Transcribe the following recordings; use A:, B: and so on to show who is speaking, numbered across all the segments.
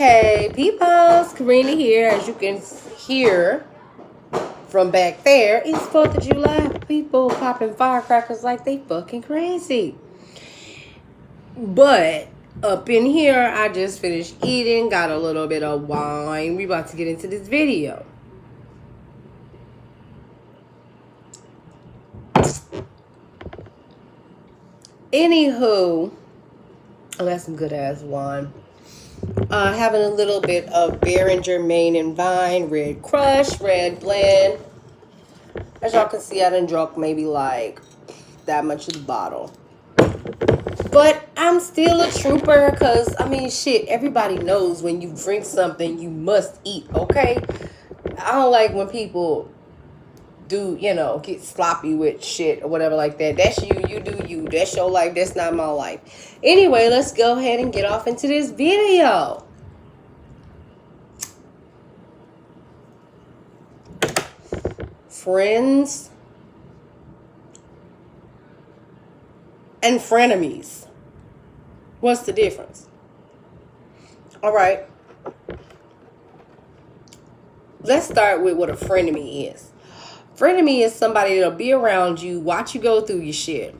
A: Hey peoples, Karina here. As you can hear from back there, it's 4th of July. People popping firecrackers like they fucking crazy. But up in here, I just finished eating, got a little bit of wine. We about to get into this video. Anywho, oh, that's some good ass wine. Having a little bit of Beringer Main and Vine, Red Crush, Red Blend. As y'all can see, I done drunk maybe like that much of the bottle. But I'm still a trooper because, I mean, shit, everybody knows when you drink something, you must eat, okay? I don't like when people do, get sloppy with shit or whatever like that. That's you. You do you. That's your life. That's not my life. Anyway, let's go ahead and get off into this video. Friends and frenemies. What's the difference? All right. Let's start with what a frenemy is. Frenemy is somebody that'll be around you, watch you go through your shit.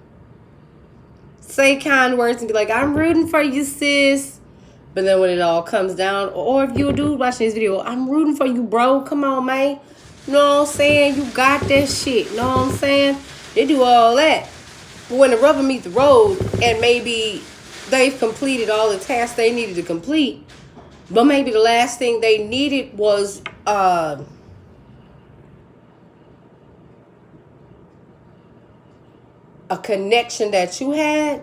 A: Say kind words and be like, I'm rooting for you, sis. But then when it all comes down, or if you're a dude watching this video, I'm rooting for you, bro. Come on, man. You know what I'm saying? You got that shit. You know what I'm saying? They do all that. But when the rubber meets the road and maybe they've completed all the tasks they needed to complete, but maybe the last thing they needed was a connection that you had.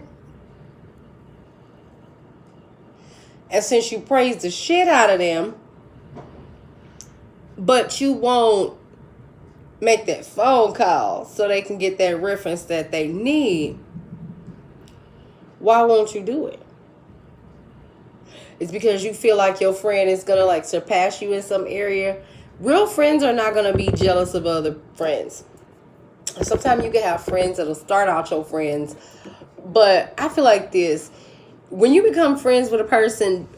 A: And since you praise the shit out of them, but you won't make that phone call so they can get that reference that they need, why won't you do it? It's because you feel like your friend is going to like surpass you in some area. Real friends are not going to be jealous of other friends. Sometimes you can have friends that'll start out your friends. But I feel like this. When you become friends with a person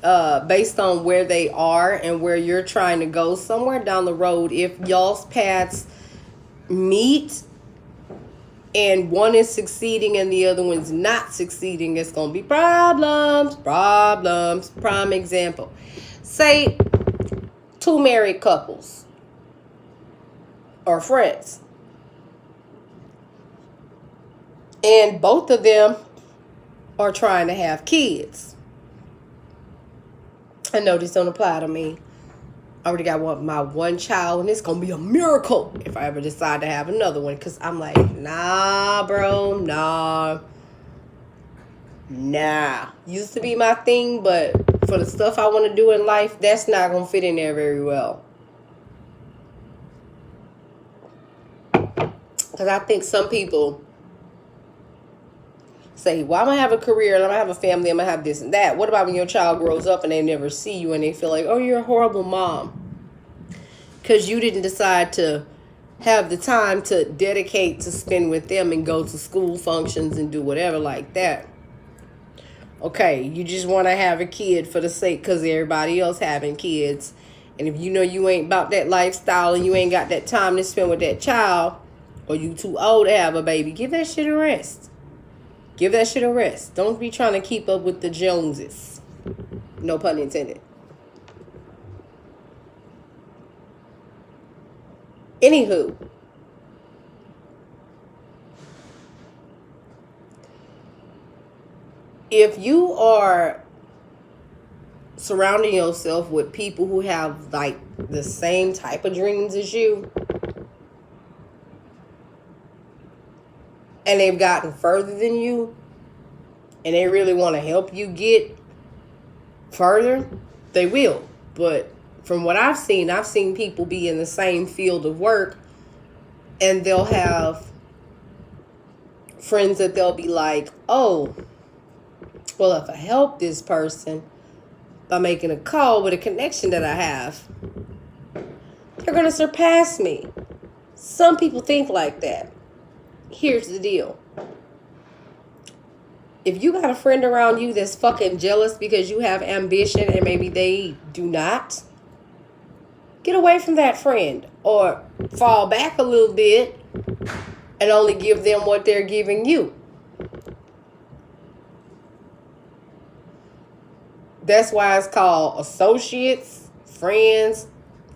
A: based on where they are and where you're trying to go somewhere down the road, if y'all's paths meet and one is succeeding and the other one's not succeeding, it's going to be problems. Prime example. Say two married couples are friends. And both of them are trying to have kids. I know this don't apply to me. I already got my one child, and it's going to be a miracle if I ever decide to have another one. Because I'm like, nah, bro, nah. Used to be my thing, but for the stuff I want to do in life, that's not going to fit in there very well. Because I think some people say, well, I'm going to have a career and I'm going to have a family. I'm going to have this and that. What about when your child grows up and they never see you and they feel like, oh, you're a horrible mom? Because you didn't decide to have the time to dedicate to spend with them and go to school functions and do whatever like that. Okay, you just want to have a kid for the sake because everybody else having kids. And if you know you ain't about that lifestyle and you ain't got that time to spend with that child, or you too old to have a baby, give that shit a rest. Give that shit a rest. Don't be trying to keep up with the Joneses. No pun intended. Anywho. If you are surrounding yourself with people who have like the same type of dreams as you, and they've gotten further than you, and they really want to help you get further, they will. But from what I've seen people be in the same field of work, and they'll have friends that they'll be like, oh, well, if I help this person by making a call with a connection that I have, they're going to surpass me. Some people think like that. Here's the deal. If you got a friend around you that's fucking jealous because you have ambition and maybe they do not, get away from that friend or fall back a little bit and only give them what they're giving you. That's why it's called associates, friends,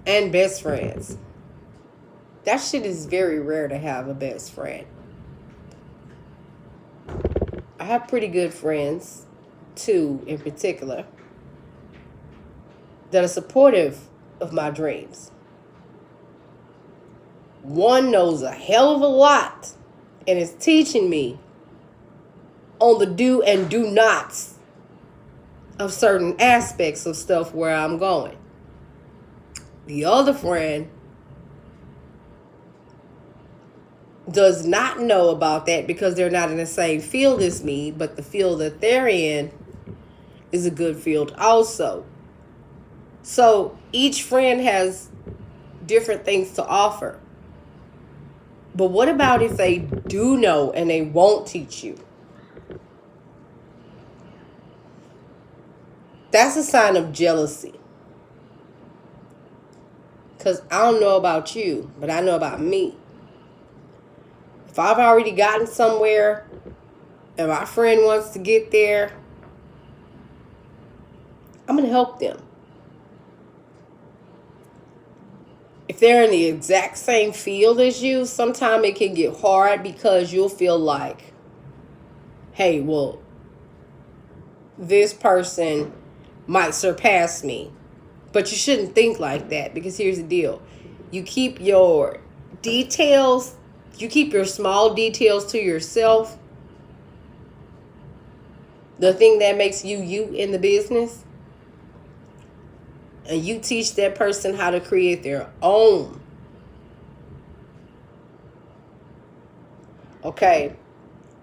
A: and best friends. That shit is very rare to have a best friend. I have pretty good friends, two in particular, that are supportive of my dreams. One knows a hell of a lot and is teaching me on the do and do nots of certain aspects of stuff where I'm going. The other friend does not know about that because they're not in the same field as me, but the field that they're in is a good field also. So each friend has different things to offer. But what about if they do know and they won't teach you? That's a sign of jealousy. Because I don't know about you, but I know about me. If I've already gotten somewhere and my friend wants to get there, I'm going to help them. If they're in the exact same field as you, sometimes it can get hard because you'll feel like, hey, well, this person might surpass me. But you shouldn't think like that, because here's the deal. You keep your details, you keep your small details to yourself. The thing that makes you you in the business. And you teach that person how to create their own. Okay?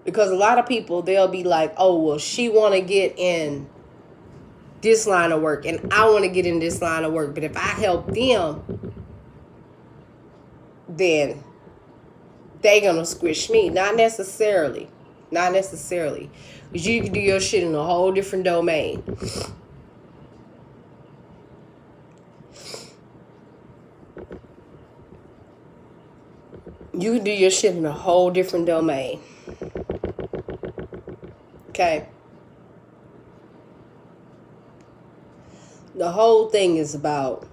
A: Because a lot of people, they'll be like, oh, well, she want to get in this line of work and I want to get in this line of work. But if I help them, then they going to squish me. Not necessarily. Not necessarily. Because you can do your shit in a whole different domain. You can do your shit in a whole different domain. Okay? The whole thing is about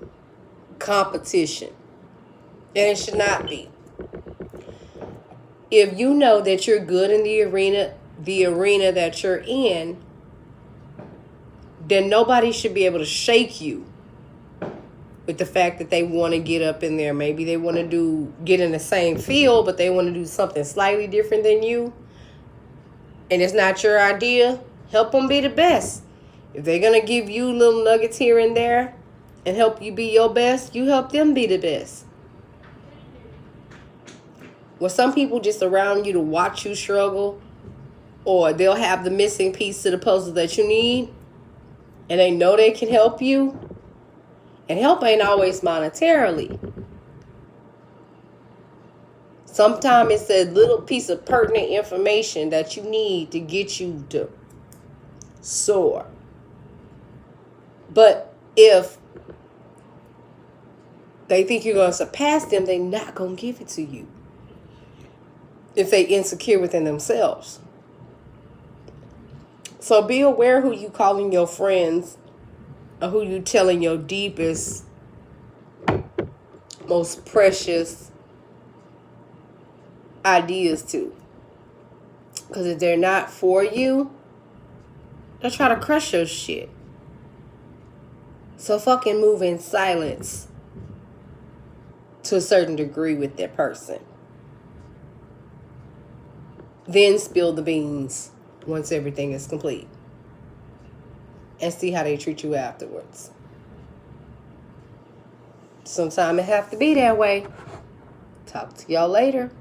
A: competition. And it should not be. If you know that you're good in the arena that you're in, then nobody should be able to shake you with the fact that they want to get up in there. Maybe they want to get in the same field, but they want to do something slightly different than you. And it's not your idea. Help them be the best. If they're going to give you little nuggets here and there and help you be your best, you help them be the best. Well, some people just around you to watch you struggle, or they'll have the missing piece to the puzzle that you need, and they know they can help you. And help ain't always monetarily. Sometimes it's a little piece of pertinent information that you need to get you to soar. But if they think you're going to surpass them, they're not going to give it to you. If they insecure within themselves. So be aware who you calling your friends, or who you telling your deepest, most precious ideas to. Because if they're not for you, they'll try to crush your shit. So fucking move in silence to a certain degree with that person. Then spill the beans once everything is complete. And see how they treat you afterwards. Sometimes it have to be that way. Talk to y'all later.